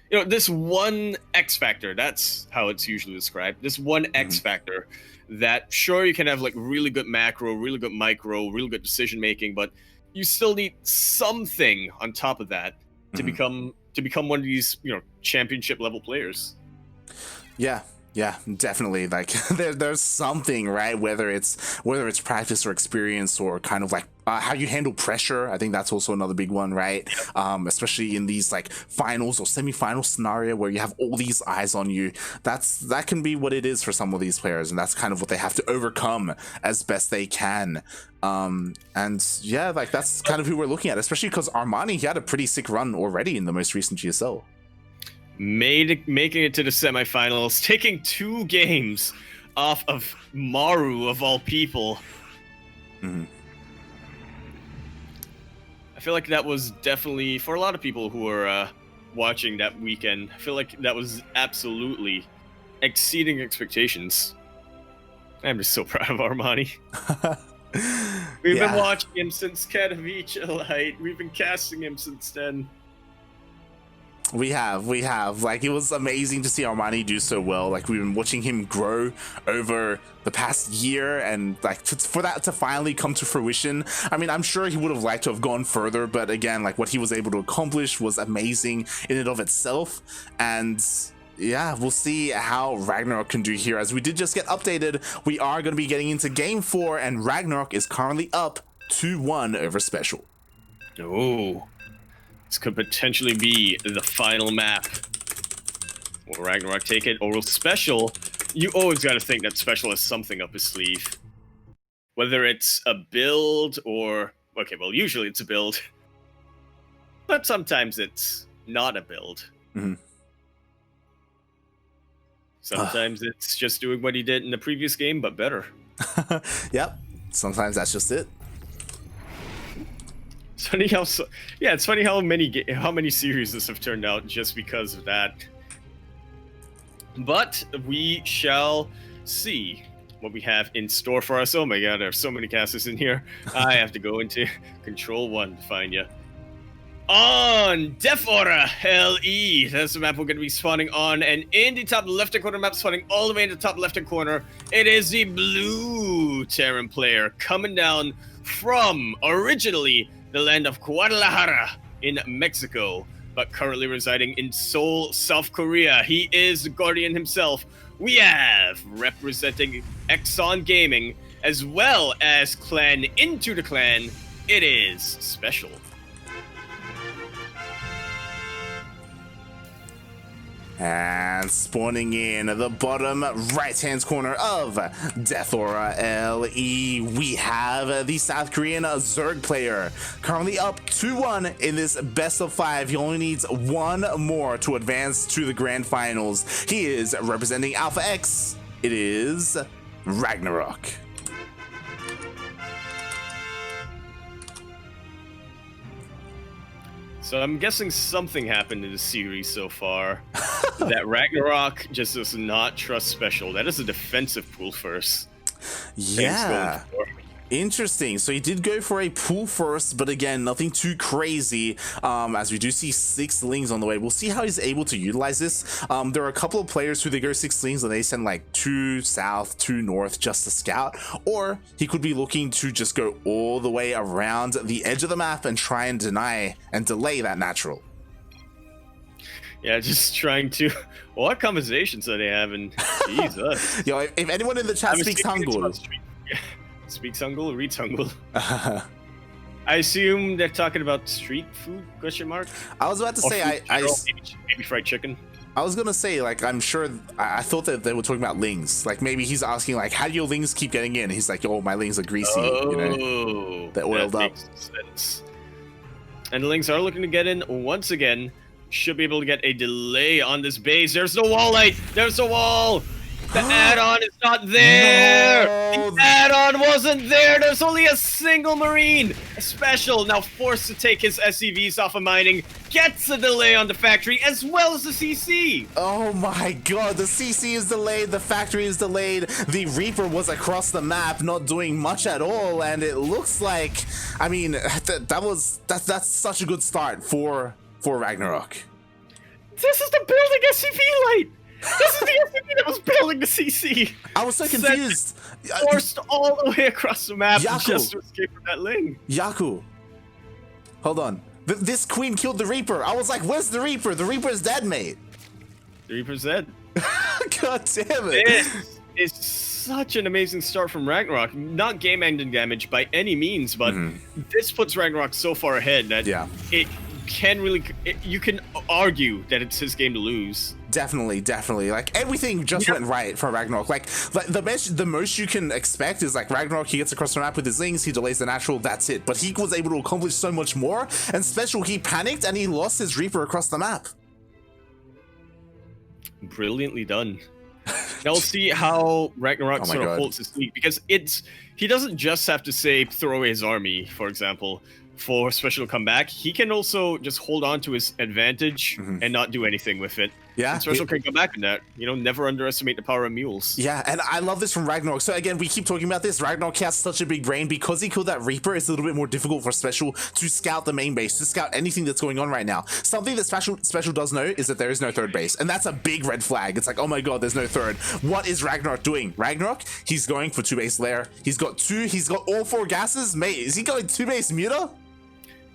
this one X factor, that's how it's usually described. This one X factor that, sure, you can have like really good macro, really good micro, really good decision making, but you still need something on top of that to become one of these, championship level players. Yeah, definitely. Like there's something, right? Whether it's practice or experience or kind of like how you handle pressure. I think that's also another big one, right? Especially in these like finals or semi-final scenario where you have all these eyes on you. That can be what it is for some of these players, and that's kind of what they have to overcome as best they can. And yeah, like that's kind of who we're looking at, especially because Armani, he had a pretty sick run already in the most recent GSL. Making it to the semifinals, taking 2 games off of Maru of all people. I feel like that was definitely, for a lot of people who were watching that weekend, I feel like that was absolutely exceeding expectations. I'm just so proud of Armani. We've been watching him since Katowice Light. We've been casting him since then. We have. Like, it was amazing to see Armani do so well. Like, we've been watching him grow over the past year, and like for that to finally come to fruition. I mean, I'm sure he would have liked to have gone further, but again, like what he was able to accomplish was amazing in and of itself. And yeah, we'll see how RagnaroK can do here. As we did just get updated, we are going to be getting into game 4, and RagnaroK is currently up 2-1 over SpeCial. Oh. This could potentially be the final map. Will RagnaroK take it, or will SpeCial? You always got to think that SpeCial has something up his sleeve. Whether it's a build or... Okay, well, usually it's a build. But sometimes it's not a build. Sometimes it's just doing what he did in the previous game, but better. Yep, sometimes that's just it. It's funny how it's funny how many series this have turned out just because of that. But we shall see what we have in store for us. Oh my god, there are so many casters in here. I have to go into Control 1 to find you. On Defora LE, that's the map we're going to be spawning on, and in the top left-hand corner map, spawning all the way in the top left-hand corner, it is the blue Terran player coming down from originally the land of Guadalajara in Mexico, but currently residing in Seoul, South Korea. He is the Guardian himself. We have, representing Exxon Gaming, as well as Clan Into the Clan, it is SpeCial. And spawning in the bottom right-hand corner of Defora LE, we have the South Korean Zerg player, currently up 2-1 in this best of 5. He only needs 1 more to advance to the grand finals. He is representing Alpha X. It is RagnaroK. So I'm guessing something happened in the series so far that RagnaroK just does not trust SpeCial. That is a defensive pool first. Yeah. Interesting. So he did go for a pool first, but again, nothing too crazy. As we do see 6 Lings on the way. We'll see how he's able to utilize this. There are a couple of players who they go 6 Lings and they send like 2 south, 2 north just to scout. Or he could be looking to just go all the way around the edge of the map and try and deny and delay that natural. Yeah, just trying to... What conversations are they having? Jesus. Yo, if anyone in the chat speaks Hangul... Speaks Hangul, reads Hangul. I assume they're talking about street food, question mark? I was about to say, maybe fried chicken. I was gonna say, like, I'm sure, I thought that they were talking about Lings. Like, maybe he's asking, like, how do your Lings keep getting in? He's like, oh, my Lings are greasy, you know? They're oiled up. Makes sense. And the Lings are looking to get in once again. Should be able to get a delay on this base. There's the wall light! There's the wall! The add-on is not there! No. The add-on wasn't there! There's only a single Marine! A SpeCial, now forced to take his SCVs off of mining, gets a delay on the factory, as well as the CC! Oh my god, the CC is delayed, the factory is delayed, the Reaper was across the map, not doing much at all, and it looks like, I mean, that's such a good start for RagnaroK. This is the building SCP light! This is the SCP that was building the CC! I was so confused. Forced all the way across the map Yaku. just to escape from that Ling. Yaku. Hold on. This queen killed the Reaper. I was like, where's the Reaper? The Reaper's dead, mate. The Reaper's dead. God damn it. This is such an amazing start from RagnaroK. Not game-ending damage by any means, but this puts RagnaroK so far ahead that it can really... you can argue that it's his game to lose. Definitely. Like, everything just went right for RagnaroK. Like the most you can expect is like RagnaroK, he gets across the map with his Lings, he delays the natural, that's it. But he was able to accomplish so much more, and SpeCial, he panicked and he lost his Reaper across the map. Brilliantly done. Now we'll see how RagnaroK sort of holds his lead, because he doesn't just have to say throw away his army, for example, for SpeCial to come back. He can also just hold on to his advantage and not do anything with it. Yeah, and SpeCial can come back in that. You know, never underestimate the power of mules. Yeah, and I love this from RagnaroK. So again, we keep talking about this. RagnaroK has such a big brain. Because he killed that Reaper, it's a little bit more difficult for SpeCial to scout the main base, to scout anything that's going on right now. Something that SpeCial does know is that there is no third base, and that's a big red flag. It's like, oh my god, there's no third. What is RagnaroK doing? RagnaroK, he's going for 2-base lair. He's got all 4 gases. Mate, is he going 2-base muta?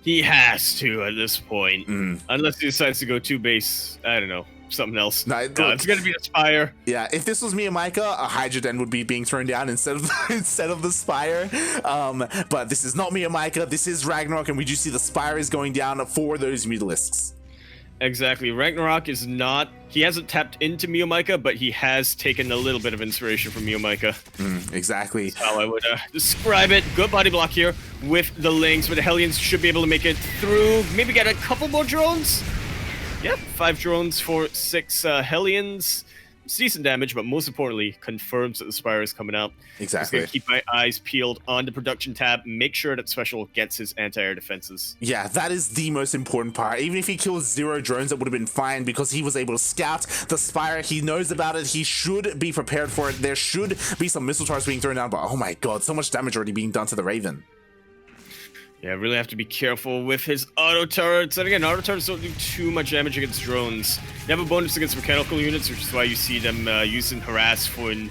He has to at this point, unless he decides to go 2-base. I don't know, something else. No, it's gonna be the Spire. Yeah, if this was Miyamika, a Hydra Den would be being thrown down instead of the Spire. But this is not Miyamika. This is RagnaroK, and we do see the Spire is going down for those Mutalisks. Exactly. RagnaroK is not... He hasn't tapped into Miyamika, but he has taken a little bit of inspiration from Miyamika. Exactly. That's how I would describe it. Good body block here with the Lings, but the Hellions should be able to make it through. Maybe get a couple more drones. Yep, 5 drones for 6 Hellions. It's decent damage, but most importantly, confirms that the Spire is coming out. Exactly. I'm just gonna keep my eyes peeled on the production tab, make sure that SpeCial gets his anti-air defenses. Yeah, that is the most important part. Even if he kills 0 drones, that would have been fine, because he was able to scout the Spire. He knows about it. He should be prepared for it. There should be some missile turrets being thrown down, but oh my god, so much damage already being done to the Raven. Yeah, really have to be careful with his auto turrets. And again, auto turrets don't do too much damage against drones. They have a bonus against mechanical units, which is why you see them used in Harass for in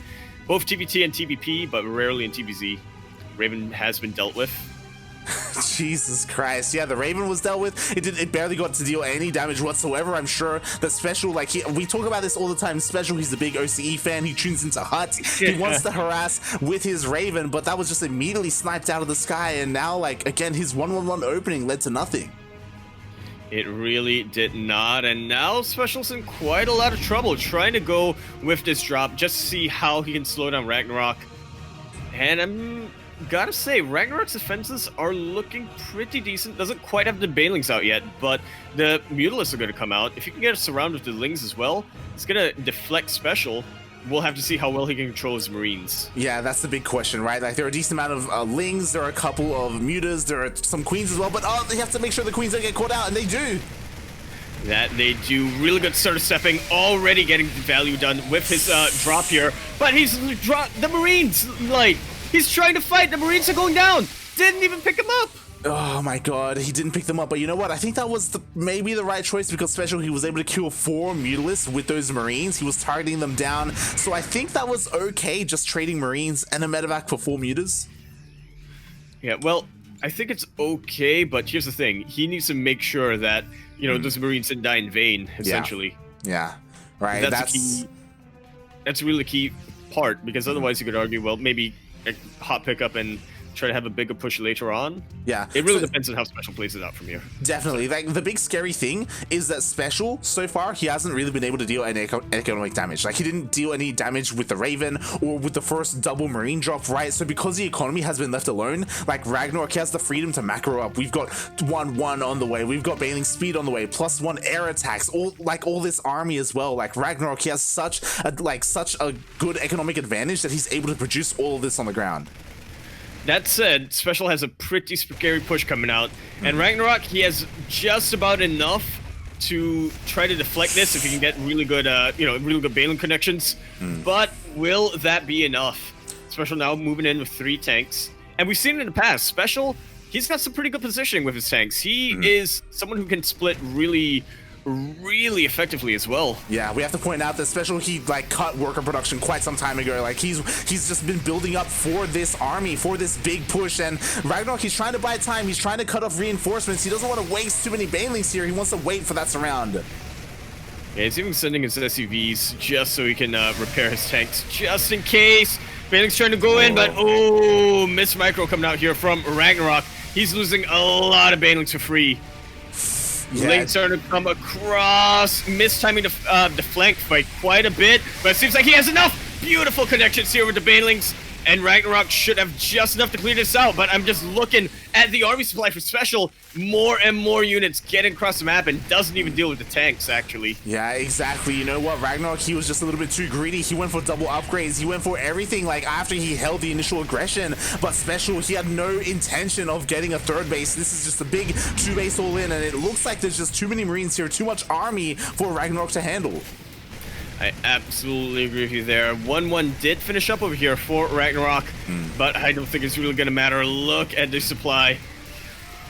both TvT and TvP, but rarely in TvZ. Raven has been dealt with. Jesus Christ. Yeah, the Raven was dealt with. It barely got to deal any damage whatsoever. I'm sure that SpeCial, like, we talk about this all the time. SpeCial, he's a big OCE fan. He tunes into Hut. He wants to harass with his Raven, but that was just immediately sniped out of the sky. And now, like, again, his 1-1-1 opening led to nothing. It really did not, and now SpeCial's in quite a lot of trouble trying to go with this drop just to see how he can slow down RagnaroK. And I'm gotta say, RagnaroK's defenses are looking pretty decent. Doesn't quite have the Banelings out yet, but the Mutalisks are gonna come out. If you can get us surrounded with the Lings as well, it's gonna deflect SpeCial. We'll have to see how well he can control his Marines. Yeah, that's the big question, right? Like, there are a decent amount of Lings, there are a couple of Mutas, there are some Queens as well, but they have to make sure the Queens don't get caught out, and they do. That they do. Really good start of stepping, already getting the value done with his drop here. But he's dropped the Marines, like, he's trying to fight, the Marines are going down. Didn't even pick him up. Oh my god, he didn't pick them up, but you know what? I think that was maybe the right choice, because SpeCial, he was able to kill 4 Mutalisks with those Marines. He was targeting them down, so I think that was okay, just trading Marines and a medevac for 4 Mutas. Yeah, well, I think it's okay, but here's the thing. He needs to make sure that, you know, those Marines didn't die in vain, essentially. Yeah, right. That's really the key part, because otherwise you could argue, well, maybe a hot pickup and try to have a bigger push later on. Yeah, it really depends on how SpeCial plays it out from here. Definitely. Like, the big scary thing is that SpeCial, so far, he hasn't really been able to deal any economic damage. Like, he didn't deal any damage with the Raven or with the first double Marine drop, right? So because the economy has been left alone, like, RagnaroK has the freedom to macro up. We've got 1-1 on the way. We've got Bailing Speed on the way. +1 air attacks. All this army as well. Like, RagnaroK, he has such a good economic advantage that he's able to produce all of this on the ground. That said, SpeCial has a pretty scary push coming out, and RagnaroK, he has just about enough to try to deflect this if he can get really good, really good Bailing connections. But will that be enough? SpeCial now moving in with 3 tanks, and we've seen it in the past. SpeCial, he's got some pretty good positioning with his tanks. He is someone who can split really really effectively as well. Yeah, we have to point out that SpeCial, he like cut worker production quite some time ago. Like he's just been building up for this army, for this big push, and RagnaroK, he's trying to buy time. He's trying to cut off reinforcements. He doesn't want to waste too many banelings here. He wants to wait for that surround. Yeah, he's even sending his SUVs just so he can repair his tanks, just in case. Baneling's trying to go in, but oh, Miss Micro coming out here from RagnaroK. He's losing a lot of banelings for free. Yeah. Lane starting to come across, mistiming the flank fight quite a bit, but it seems like he has enough beautiful connections here with the banelings, and RagnaroK should have just enough to clear this out, but I'm just looking at the army supply for SpeCial. More and more units getting across the map and doesn't even deal with the tanks, actually. Yeah, exactly. You know what? RagnaroK, he was just a little bit too greedy. He went for double upgrades. He went for everything, like, after he held the initial aggression. But SpeCial, he had no intention of getting a third base. This is just a big 2-base all-in, and it looks like there's just too many Marines here, too much army for RagnaroK to handle. I absolutely agree with you there. 1-1 did finish up over here for RagnaroK, but I don't think it's really going to matter. Look at the supply.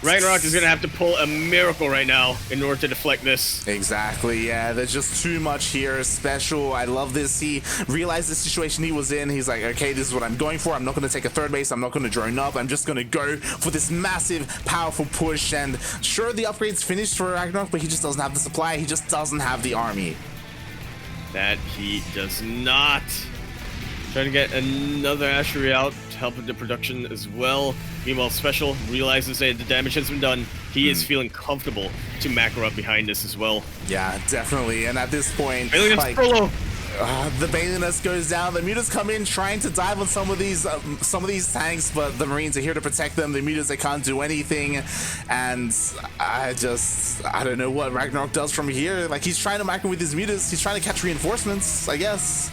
RagnaroK is going to have to pull a miracle right now in order to deflect this. Exactly, yeah, there's just too much here. SpeCial, I love this. He realized the situation he was in. He's like, okay, this is what I'm going for. I'm not going to take a third base. I'm not going to drone up. I'm just going to go for this massive, powerful push. And sure, the upgrade's finished for RagnaroK, but he just doesn't have the supply. He just doesn't have the army. That he does not. Trying to get another Ashery out to help with the production as well. Meanwhile, SpeCial realizes that the damage has been done. He is feeling comfortable to macro up behind this as well. Yeah, definitely. And at this point, like, the Baliness goes down. The mutas come in trying to dive on some of these tanks, but the Marines are here to protect them. The mutas, they can't do anything, and I don't know what RagnaroK does from here. Like, he's trying to macro with his mutas. He's trying to catch reinforcements, I guess.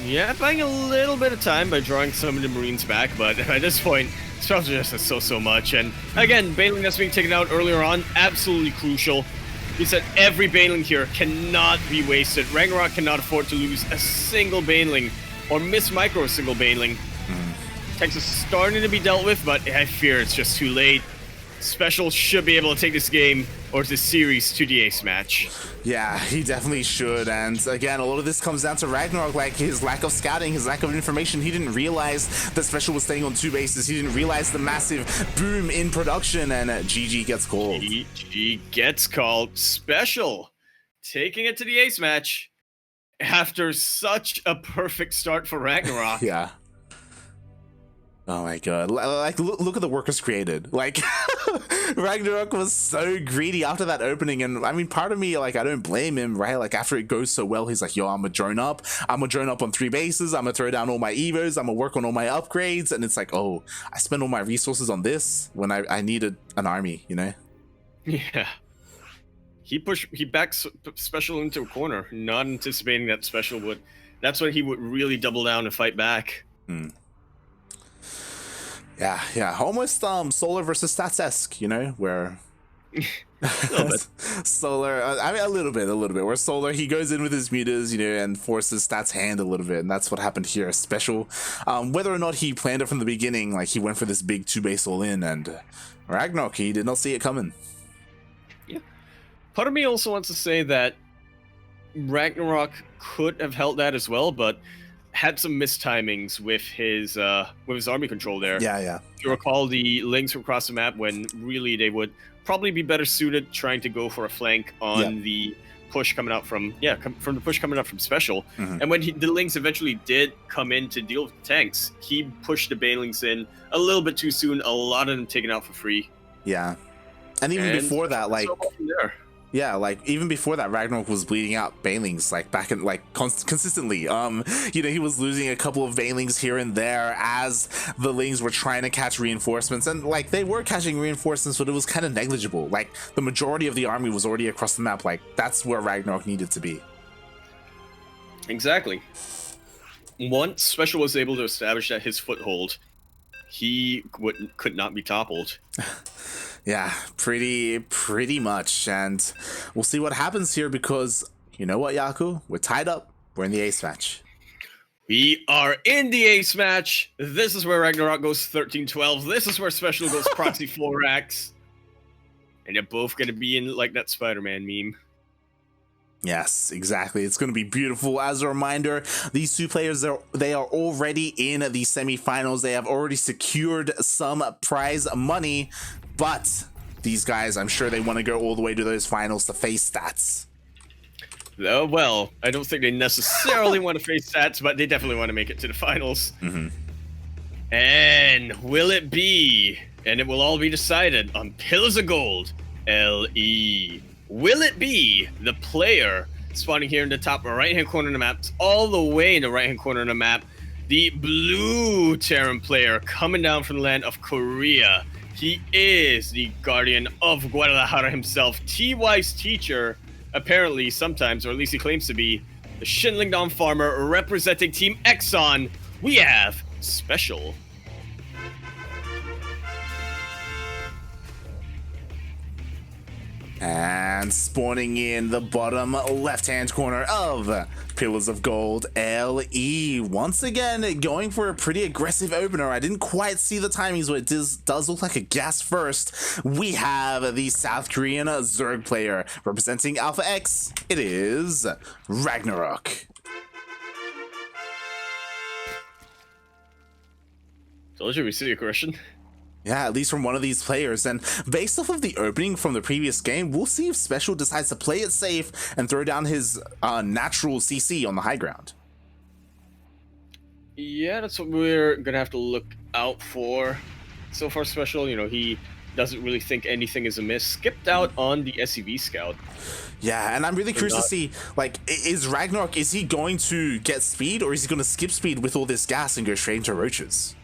Yeah, buying a little bit of time by drawing some of the Marines back, but at this point, SpeCial just has so much. And again, baneling that's being taken out earlier on, absolutely crucial. He said every baneling here cannot be wasted. RagnaroK cannot afford to lose a single baneling or miss micro a single baneling. Tanks is starting to be dealt with, but I fear it's just too late. SpeCial should be able to take this game or this series to the ace match. Yeah, he definitely should. And again, a lot of this comes down to RagnaroK, like his lack of scouting, his lack of information. He didn't realize that SpeCial was staying on 2 bases. He didn't realize the massive boom in production, and GG gets called. GG gets called. SpeCial taking it to the ace match after such a perfect start for RagnaroK. Yeah. Oh my god, like look at the workers created. Like RagnaroK was so greedy after that opening, and I mean, part of me, like, I don't blame him, right? Like, after it goes so well, he's like, yo, I'm gonna drone up on 3 bases, I'm gonna throw down all my evos, I'm gonna work on all my upgrades, and it's like, oh, I spent all my resources on this when I needed an army, you know? Yeah. He backed SpeCial into a corner, not anticipating that SpeCial would. That's when he would really double down and fight back. Yeah, almost Solar versus Stats-esque, you know, where Solar, I mean, a little bit, where Solar, he goes in with his mutas, you know, and forces Stats' hand a little bit, and that's what happened here. SpeCial, whether or not he planned it from the beginning, like, he went for this big 2-base all-in, and RagnaroK, he did not see it coming. Yeah. Part of me also wants to say that RagnaroK could have held that as well, but had some mistimings with his army control there. Yeah. If you recall the links from across the map, when really they would probably be better suited trying to go for a flank on the push coming out from from the push coming out from SpeCial. And when the links eventually did come in to deal with the tanks, he pushed the banelings in a little bit too soon. A lot of them taken out for free. Yeah, and even before that, like. Yeah, like, even before that, RagnaroK was bleeding out banelings, like, back in, like, consistently. You know, he was losing a couple of banelings here and there as the Lings were trying to catch reinforcements, and, like, they were catching reinforcements, but it was kind of negligible. Like, the majority of the army was already across the map. Like, that's where RagnaroK needed to be. Exactly. Once SpeCial was able to establish that his foothold, he could not be toppled. Yeah, pretty much, and we'll see what happens here, because you know what, Yaku? We're tied up. We're in the ace match. We are in the ace match. This is where RagnaroK goes 13-12. This is where SpeCial goes proxy 4x. and they're both gonna be in like that Spider-Man meme. Yes, exactly. It's going to be beautiful. As a reminder, these two players, they are already in the semifinals. They have already secured some prize money, but these guys, I'm sure they want to go all the way to those finals to face Stats. Oh, well, I don't think they necessarily want to face Stats, but they definitely want to make it to the finals. And will it be? And it will all be decided on Pillars of Gold, LE. Will it be the player spawning here in the top right-hand corner of the map, all the way in the right-hand corner of the map, the blue Terran player coming down from the land of Korea? He is the guardian of Guadalajara himself, TY's teacher, apparently sometimes, or at least he claims to be, the Shinling Dong farmer representing Team Exxon. We have SpeCial. And spawning in the bottom left-hand corner of Pillars of Gold, LE. Once again, going for a pretty aggressive opener. I didn't quite see the timings, but it does look like a gas first. We have the South Korean Zerg player representing Alpha X. It is RagnaroK. Told you we see a question. Yeah, at least from one of these players. And based off of the opening from the previous game, we'll see if SpeCial decides to play it safe and throw down his natural CC on the high ground. Yeah, that's what we're going to have to look out for. So far, SpeCial, you know, he doesn't really think anything is amiss. Skipped out on the SEV scout. Yeah, and I'm really curious to see, like, is RagnaroK, is he going to get speed, or is he going to skip speed with all this gas and go straight into roaches?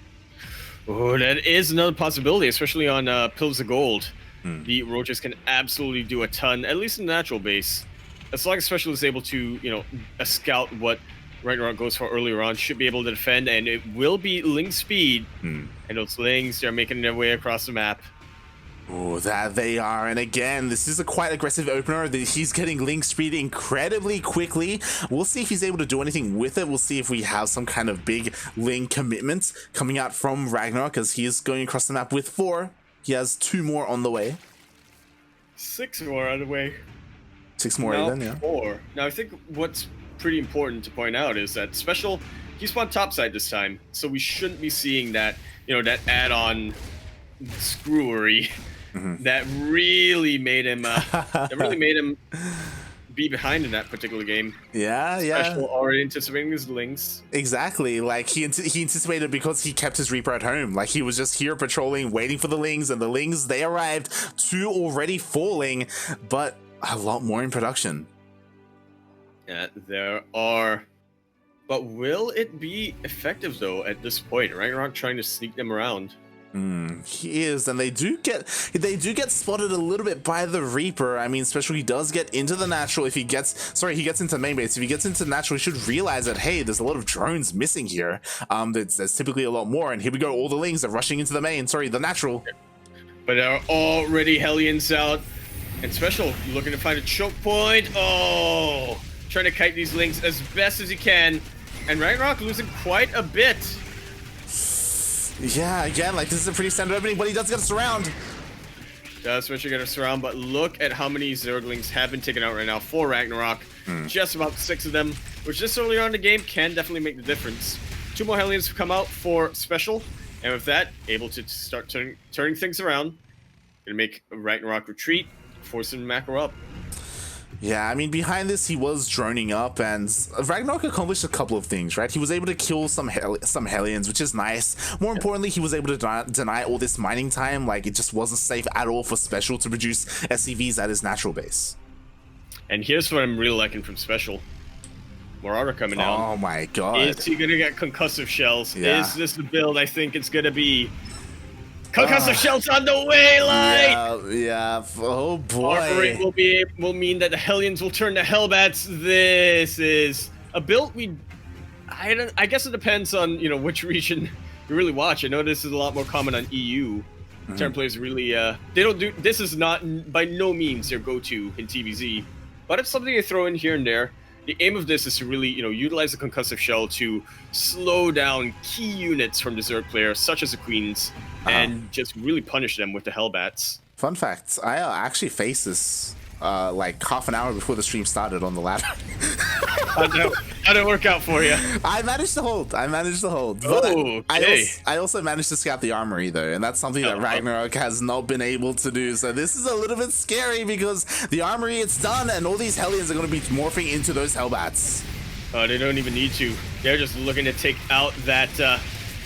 Oh, that is another possibility, especially on Pillars of Gold. The roaches can absolutely do a ton, at least in the natural base. As long as SpeCial is able to, you know, scout what RagnaroK goes for earlier on, should be able to defend, and it will be Ling speed. And those Lings, they're making their way across the map. Oh, that they are. And again, this is a quite aggressive opener. He's getting Link speed incredibly quickly. We'll see if he's able to do anything with it. We'll see if we have some kind of big Link commitment coming out from RagnaroK, because he is going across the map with 4. He has 2 more on the way. 6 more on the way. 6 more now even, yeah. 4. Now, I think what's pretty important to point out is that SpeCial, he spawned topside this time, so we shouldn't be seeing that, you know, that add-on screwery that really made him be behind in that particular game. Yeah. SpeCial already anticipating his Lings. Exactly. Like he anticipated, because he kept his Reaper at home. Like he was just here patrolling, waiting for the Lings, and the Lings, they arrived. 2 already falling, but a lot more in production. Yeah, there are. But will it be effective though at this point? RagnaroK trying to sneak them around. He is, and they do get spotted a little bit by the Reaper. I mean, especially he does get into the natural. If he gets, he gets into main base. If he gets into natural, he should realize that, hey, there's a lot of drones missing here. There's typically a lot more, and here we go. All the Lings are rushing into the main. The natural. But there are already Hellions out, and SpeCial looking to find a choke point. Oh, trying to kite these Lings as best as he can, and RagnaroK losing quite a bit. Yeah, again, like this is a pretty standard opening, but he does get a surround. Does SpeCial get a surround, but look at how many Zerglings have been taken out right now for RagnaroK. Just about 6 of them, which this early on in the game can definitely make the difference. 2 more Hellions have come out for SpeCial, and with that, able to start turning things around. Gonna make RagnaroK retreat, force him to macro up. Yeah, I mean, behind this, he was droning up, and RagnaroK accomplished a couple of things, right? He was able to kill some Hellions, which is nice. More importantly, he was able to deny all this mining time. Like, it just wasn't safe at all for SpeCial to produce SCVs at his natural base. And here's what I'm really liking from SpeCial. Marauder coming out. Oh my god. Is he gonna get concussive shells? Yeah. Is this the build I think it's gonna be? Concussive shells on the way, Light! Yeah. Oh boy. Armoring will mean that the Hellions will turn to Hellbats. This is a build I guess it depends on, you know, which region you really watch. I know this is a lot more common on EU. Terran players really they don't do this. Is not by no means their go-to in TvZ, but it's something they throw in here and there. The aim of this is to really, you know, utilize the concussive shell to slow down key units from the Zerg player, such as the Queens, and just really punish them with the Hellbats. Fun fact, I actually faced this like half an hour before the stream started on the ladder. How'd it work out for you? I managed to hold. But Oh, okay. I also managed to scout the armory though, and that's something that RagnaroK has not been able to do. So this is a little bit scary because the armory, it's done, and all these Hellions are going to be morphing into those Hellbats. Oh, they don't even need to. They're just looking to take out that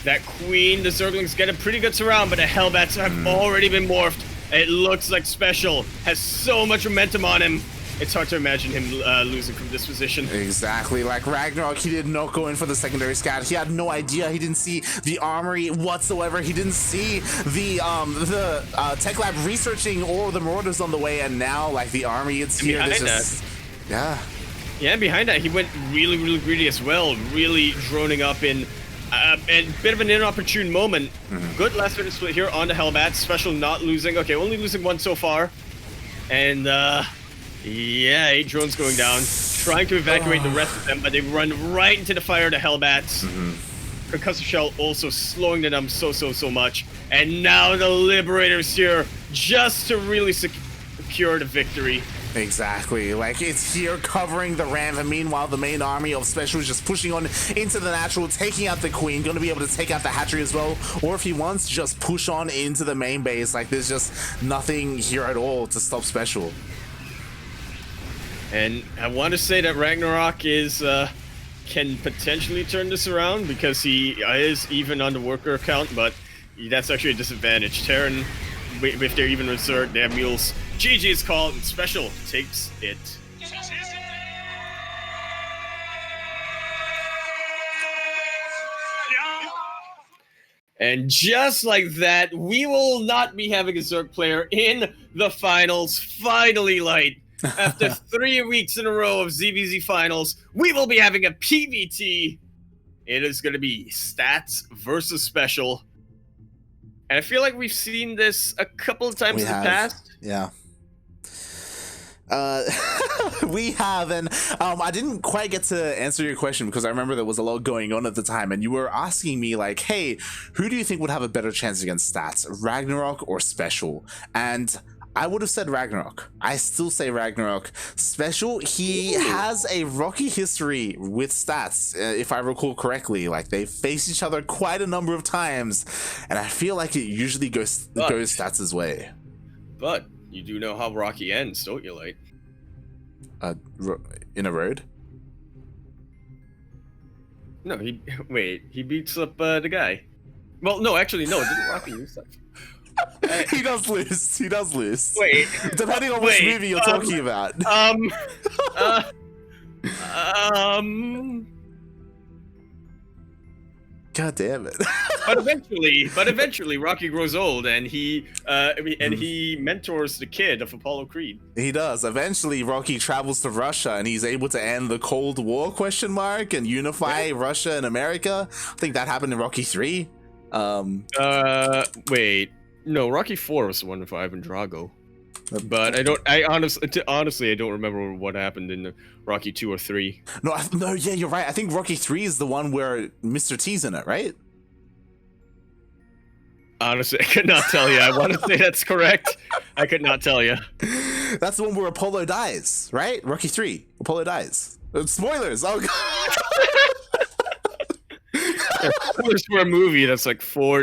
that queen. The Zerglings get a pretty good surround, but the Hellbats have already been morphed. It looks like SpeCial has so much momentum on him. It's hard to imagine him losing from this position. Exactly, like RagnaroK, he did not go in for the secondary scout. He had no idea. He didn't see the armory whatsoever. He didn't see the tech lab researching all the marauders on the way, and now like the army, it's here. Yeah, and behind that, he went really, really greedy as well. Really droning up in a bit of an inopportune moment. Good last minute split here on the Hellbats. SpeCial not losing. Okay, only losing one so far. And yeah, 8 drones going down, trying to evacuate the rest of them, but they run right into the fire of the Hellbats. Concussive Shell also slowing them so much. And now the Liberators here just to really secure the victory. Exactly, like it's here covering the ramp, and meanwhile the main army of SpeCial is just pushing on into the natural, taking out the queen, going to be able to take out the hatchery as well, or if he wants, just push on into the main base. Like there's just nothing here at all to stop SpeCial. And I want to say that RagnaroK is can potentially turn this around because he is even on the worker account, but that's actually a disadvantage. Terran, if they're even reserved, they have mules. GG is called, and SpeCial takes it. And just like that, we will not be having a Zerg player in the finals. Finally, Light. After 3 weeks in a row of ZVZ finals, we will be having a PVT. It is going to be stats versus SpeCial. And I feel like we've seen this a couple of times in the past. Yeah. We have, and I didn't quite get to answer your question because I remember there was a lot going on at the time, and you were asking me like, hey, who do you think would have a better chance against stats, RagnaroK or SpeCial? And I would have said RagnaroK. I still say RagnaroK. SpeCial, he has a rocky history with stats, if I recall correctly. Like they face each other quite a number of times, and I feel like it usually goes stats' way. But you do know how rocky ends, don't you, Light? In a road? No, he beats up the guy. Well, no, actually, no, didn't Rocky lose that? He does lose. He does lose. Wait. Depending on which movie you're talking about. God damn it. but eventually, Rocky grows old, and he mentors the kid of Apollo Creed. He does. Eventually, Rocky travels to Russia, and he's able to end the Cold War ? And unify Russia and America. I think that happened in Rocky 3. Wait. No, Rocky 4 was the one with Ivan Drago. But I honestly don't remember what happened in Rocky 2 or 3. No, yeah, you're right. I think Rocky 3 is the one where Mr. T's in it, right? Honestly, I could not tell you. I want to say that's correct. I could not tell you. That's the one where Apollo dies, right? Rocky 3. Apollo dies. Spoilers! Oh, God. Spoilers for a movie that's like 30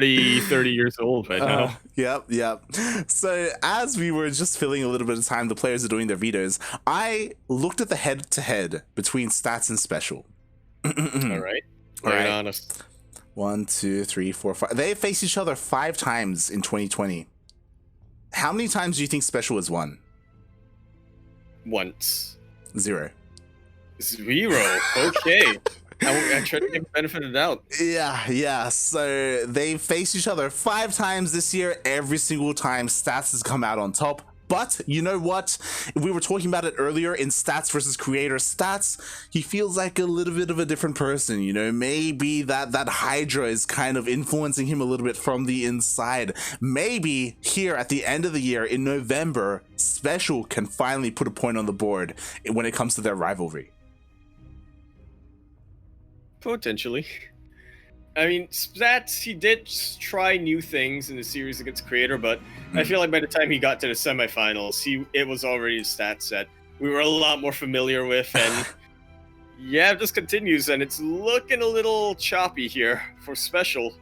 years old right now. Yep. So as we were just filling a little bit of time, the players are doing their vetoes, I looked at the head-to-head between stats and SpeCial. All right. Honest. 1, 2, 3, 4, 5. They faced each other 5 times in 2020. How many times do you think SpeCial has won? Once. 0. 0. Okay. I tried to give the benefit of the doubt. Yeah. So they faced each other 5 times this year. Every single time, Stats has come out on top. But you know what? We were talking about it earlier in Stats versus Creator. Stats, he feels like a little bit of a different person. You know, maybe that Hydra is kind of influencing him a little bit from the inside. Maybe here at the end of the year in November, SpeCial can finally put a point on the board when it comes to their rivalry. Potentially. I mean, stats, he did try new things in the series against Creator, but I feel like by the time he got to the semifinals, it was already a stat set we were a lot more familiar with, and yeah, it just continues, and it's looking a little choppy here for SpeCial.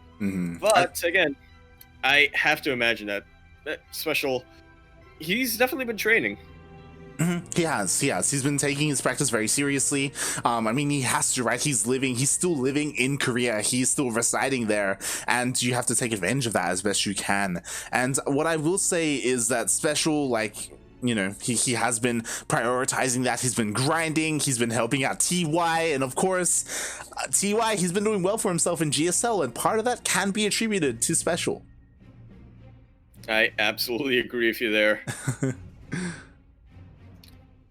But again, I have to imagine that SpeCial, he's definitely been training. He has. He's been taking his practice very seriously. I mean, he has to, right? He's still living in Korea. He's still residing there, and you have to take advantage of that as best you can. And what I will say is that SpeCial, like, you know, he has been prioritizing that. He's been grinding. He's been helping out TY, and of course, TY, he's been doing well for himself in GSL, and part of that can be attributed to SpeCial. I absolutely agree with you there.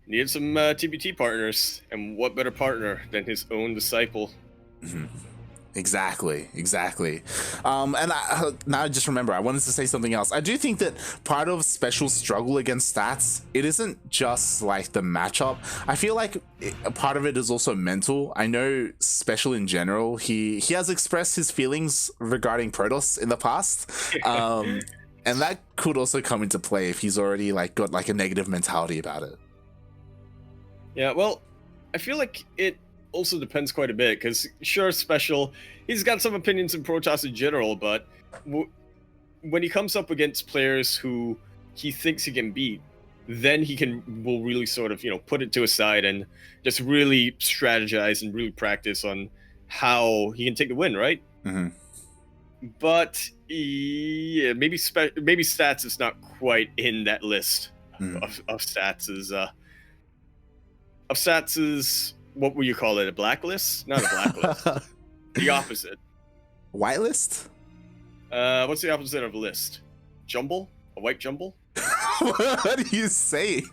Needed some TBT partners, and what better partner than his own disciple? Exactly. And now I just remember, I wanted to say something else. I do think that part of SpeCial's struggle against stats, it isn't just like the matchup. I feel like a part of it is also mental. I know SpeCial in general, he has expressed his feelings regarding Protoss in the past. And that could also come into play if he's already like got like a negative mentality about it. Yeah, well, I feel like it also depends quite a bit, because sure, SpeCial, he's got some opinions in Protoss in general, but when he comes up against players who he thinks he can beat, then will really sort of, you know, put it to a side and just really strategize and really practice on how he can take the win, right? But yeah, maybe stats is not quite in that list of stats. Of stats is, what would you call it? A blacklist? Not a blacklist. The opposite. Whitelist? What's the opposite of list? Jumble? A white jumble? What are you saying?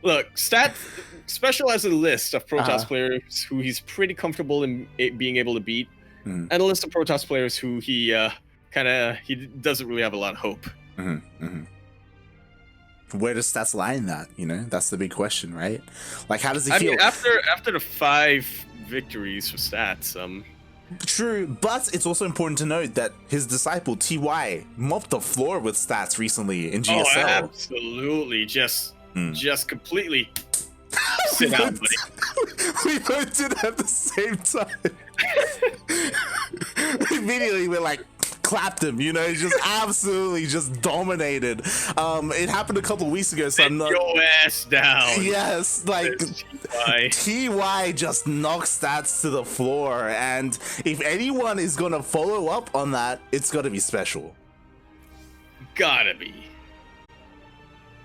Look, SpeCial has a list of Protoss players who he's pretty comfortable in being able to beat, and a list of Protoss players who he doesn't really have a lot of hope. Where does stats lie in that? You know, that's the big question, right? Like, how does he feel? I mean, after the 5 victories for stats, True, but it's also important to note that his disciple TY mopped the floor with stats recently in GSL. Oh, absolutely, just completely sit down, buddy. We both did it at the same time. Immediately, we're like, clapped him, you know, he just absolutely just dominated. It happened a couple weeks ago, so I'm not. Your ass down. Yes, like TY just knocked stats to the floor, and if anyone is gonna follow up on that, it's gotta be SpeCial. Gotta be.